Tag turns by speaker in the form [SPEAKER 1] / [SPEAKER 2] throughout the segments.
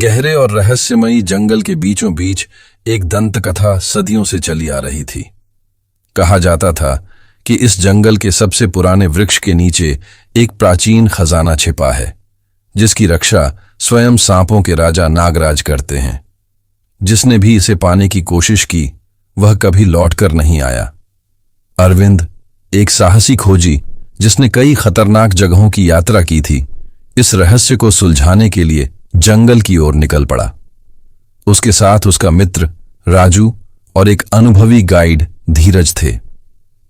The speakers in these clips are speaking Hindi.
[SPEAKER 1] गहरे और रहस्यमयी जंगल के बीचों बीच एक दंत कथा सदियों से चली आ रही थी। कहा जाता था कि इस जंगल के सबसे पुराने वृक्ष के नीचे एक प्राचीन खजाना छिपा है, जिसकी रक्षा स्वयं सांपों के राजा नागराज करते हैं। जिसने भी इसे पाने की कोशिश की, वह कभी लौटकर नहीं आया। अरविंद, एक साहसी खोजी जिसने कई खतरनाक जगहों की यात्रा की थी, इस रहस्य को सुलझाने के लिए जंगल की ओर निकल पड़ा। उसके साथ उसका मित्र राजू और एक अनुभवी गाइड धीरज थे।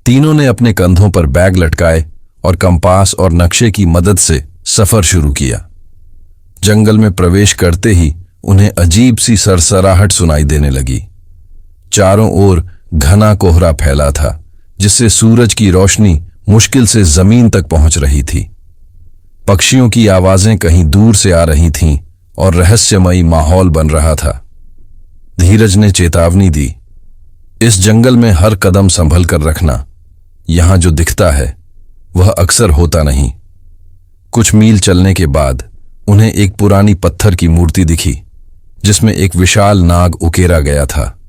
[SPEAKER 1] तीनों ने अपने कंधों पर बैग लटकाए और कंपास और नक्शे की मदद से सफर शुरू किया। जंगल में प्रवेश करते ही उन्हें अजीब सी सरसराहट सुनाई देने लगी। चारों ओर घना कोहरा फैला था, जिससे सूरज की रोशनी मुश्किल से जमीन तक पहुंच रही थी। पक्षियों की आवाजें कहीं दूर से आ रही थीं और रहस्यमयी माहौल बन रहा था। धीरज ने चेतावनी दी, इस जंगल में हर कदम संभल कर रखना। यहां जो दिखता है वह अक्सर होता नहीं। कुछ मील चलने के बाद उन्हें एक पुरानी पत्थर की मूर्ति दिखी, जिसमें एक विशाल नाग उकेरा गया था।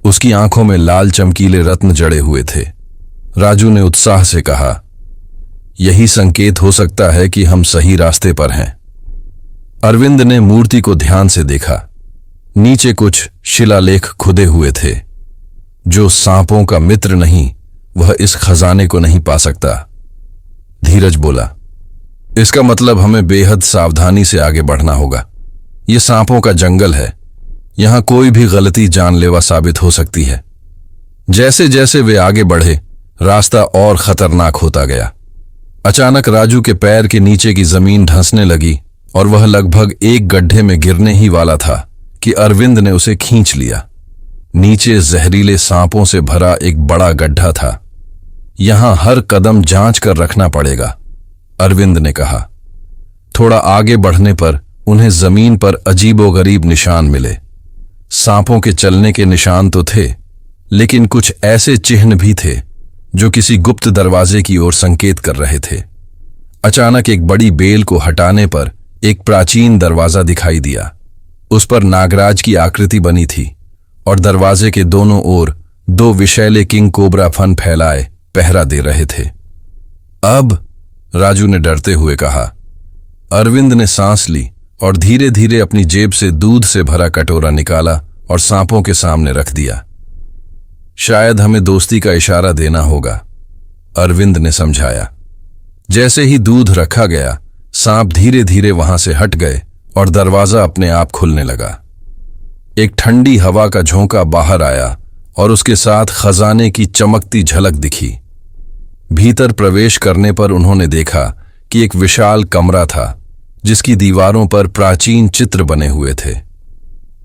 [SPEAKER 1] उसकी आंखों में लाल चमकीले रत्न जड़े हुए थे। राजू ने उत्साह से कहा, यही संकेत हो सकता है कि हम सही रास्ते पर हैं। अरविंद ने मूर्ति को ध्यान से देखा। नीचे कुछ शिलालेख खुदे हुए थे। जो सांपों का मित्र नहीं, वह इस खजाने को नहीं पा सकता। धीरज बोला, इसका मतलब हमें बेहद सावधानी से आगे बढ़ना होगा। यह सांपों का जंगल है, यहां कोई भी गलती जानलेवा साबित हो सकती है। जैसे जैसे वे आगे बढ़े, रास्ता और खतरनाक होता गया। अचानक राजू के पैर के नीचे की जमीन धंसने लगी और वह लगभग एक गड्ढे में गिरने ही वाला था कि अरविंद ने उसे खींच लिया। नीचे जहरीले सांपों से भरा एक बड़ा गड्ढा था। यहां हर कदम जांच कर रखना पड़ेगा, अरविंद ने कहा। थोड़ा आगे बढ़ने पर उन्हें जमीन पर अजीबोगरीब निशान मिले। सांपों के चलने के निशान तो थे, लेकिन कुछ ऐसे चिन्ह भी थे जो किसी गुप्त दरवाजे की ओर संकेत कर रहे थे। अचानक एक बड़ी बेल को हटाने पर एक प्राचीन दरवाजा दिखाई दिया। उस पर नागराज की आकृति बनी थी और दरवाजे के दोनों ओर दो विषैले किंग कोबरा फन फैलाए पहरा दे रहे थे। अब, राजू ने डरते हुए कहा। अरविंद ने सांस ली और धीरे धीरे अपनी जेब से दूध से भरा कटोरा निकाला और सांपों के सामने रख दिया। शायद हमें दोस्ती का इशारा देना होगा, अरविंद ने समझाया। जैसे ही दूध रखा गया, सांप धीरे धीरे वहां से हट गए और दरवाजा अपने आप खुलने लगा। एक ठंडी हवा का झोंका बाहर आया और उसके साथ खजाने की चमकती झलक दिखी। भीतर प्रवेश करने पर उन्होंने देखा कि एक विशाल कमरा था, जिसकी दीवारों पर प्राचीन चित्र बने हुए थे।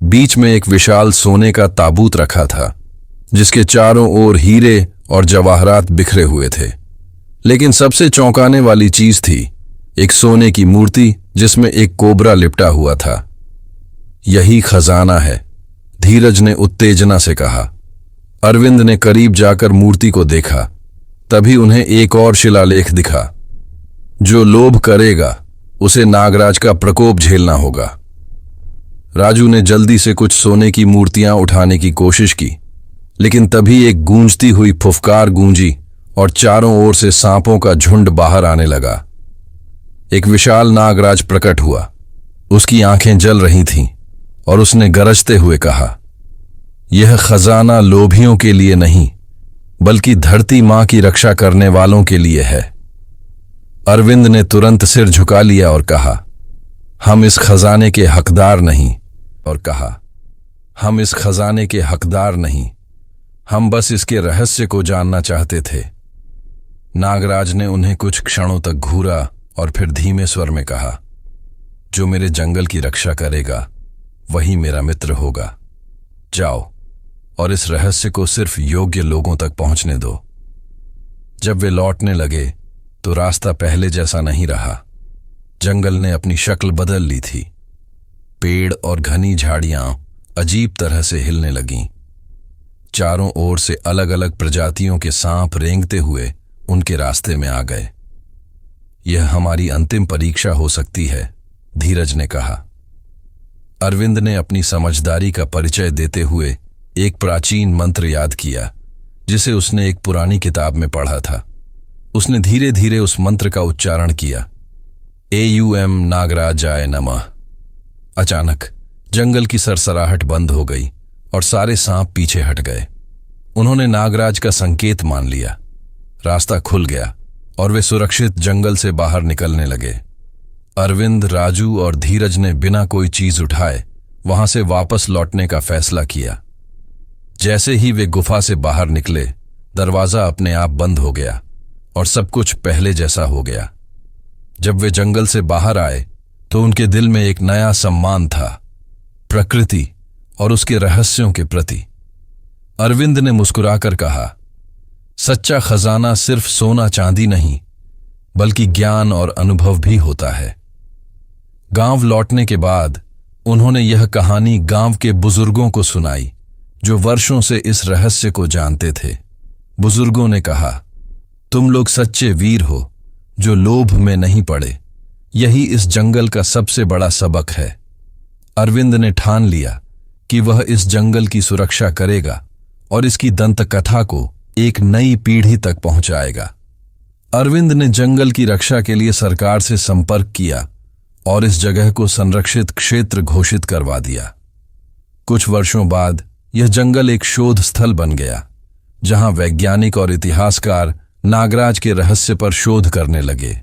[SPEAKER 1] बीच में एक विशाल सोने का ताबूत रखा था, जिसके चारों ओर हीरे और जवाहरात बिखरे हुए थे। लेकिन सबसे चौंकाने वाली चीज थी एक सोने की मूर्ति, जिसमें एक कोबरा लिपटा हुआ था। यही खजाना है, धीरज ने उत्तेजना से कहा। अरविंद ने करीब जाकर मूर्ति को देखा। तभी उन्हें एक और शिलालेख दिखा, जो लोभ करेगा उसे नागराज का प्रकोप झेलना होगा। राजू ने जल्दी से कुछ सोने की मूर्तियां उठाने की कोशिश की, लेकिन तभी एक गूंजती हुई फुफकार गूंजी और चारों ओर से सांपों का झुंड बाहर आने लगा। एक विशाल नागराज प्रकट हुआ। उसकी आंखें जल रही थीं और उसने गरजते हुए कहा, यह खजाना लोभियों के लिए नहीं, बल्कि धरती मां की रक्षा करने वालों के लिए है। अरविंद ने तुरंत सिर झुका लिया और कहा, हम इस खजाने के हकदार नहीं। हम बस इसके रहस्य को जानना चाहते थे। नागराज ने उन्हें कुछ क्षणों तक घूरा और फिर धीमे स्वर में कहा, जो मेरे जंगल की रक्षा करेगा वही मेरा मित्र होगा। जाओ और इस रहस्य को सिर्फ योग्य लोगों तक पहुंचने दो। जब वे लौटने लगे तो रास्ता पहले जैसा नहीं रहा। जंगल ने अपनी शक्ल बदल ली थी। पेड़ और घनी झाड़ियां अजीब तरह से हिलने लगीं। चारों ओर से अलग अलग प्रजातियों के सांप रेंगते हुए उनके रास्ते में आ गए। यह हमारी अंतिम परीक्षा हो सकती है, धीरज ने कहा। अरविंद ने अपनी समझदारी का परिचय देते हुए एक प्राचीन मंत्र याद किया जिसे उसने एक पुरानी किताब में पढ़ा था। उसने धीरे धीरे उस मंत्र का उच्चारण किया, AUM नागराजाय नमः। अचानक जंगल की सरसराहट बंद हो गई और सारे सांप पीछे हट गए। उन्होंने नागराज का संकेत मान लिया। रास्ता खुल गया और वे सुरक्षित जंगल से बाहर निकलने लगे। अरविंद, राजू और धीरज ने बिना कोई चीज उठाए वहां से वापस लौटने का फैसला किया। जैसे ही वे गुफा से बाहर निकले, दरवाजा अपने आप बंद हो गया और सब कुछ पहले जैसा हो गया। जब वे जंगल से बाहर आए तो उनके दिल में एक नया सम्मान था, प्रकृति और उसके रहस्यों के प्रति। अरविंद ने मुस्कुराकर कहा, सच्चा खजाना सिर्फ सोना चांदी नहीं बल्कि ज्ञान और अनुभव भी होता है। गांव लौटने के बाद उन्होंने यह कहानी गांव के बुजुर्गों को सुनाई जो वर्षों से इस रहस्य को जानते थे। बुजुर्गों ने कहा, तुम लोग सच्चे वीर हो जो लोभ में नहीं पड़े। यही इस जंगल का सबसे बड़ा सबक है। अरविंद ने ठान लिया कि वह इस जंगल की सुरक्षा करेगा और इसकी दंतकथा को एक नई पीढ़ी तक पहुंचाएगा। अरविंद ने जंगल की रक्षा के लिए सरकार से संपर्क किया और इस जगह को संरक्षित क्षेत्र घोषित करवा दिया। कुछ वर्षों बाद यह जंगल एक शोध स्थल बन गया, जहां वैज्ञानिक और इतिहासकार नागराज के रहस्य पर शोध करने लगे।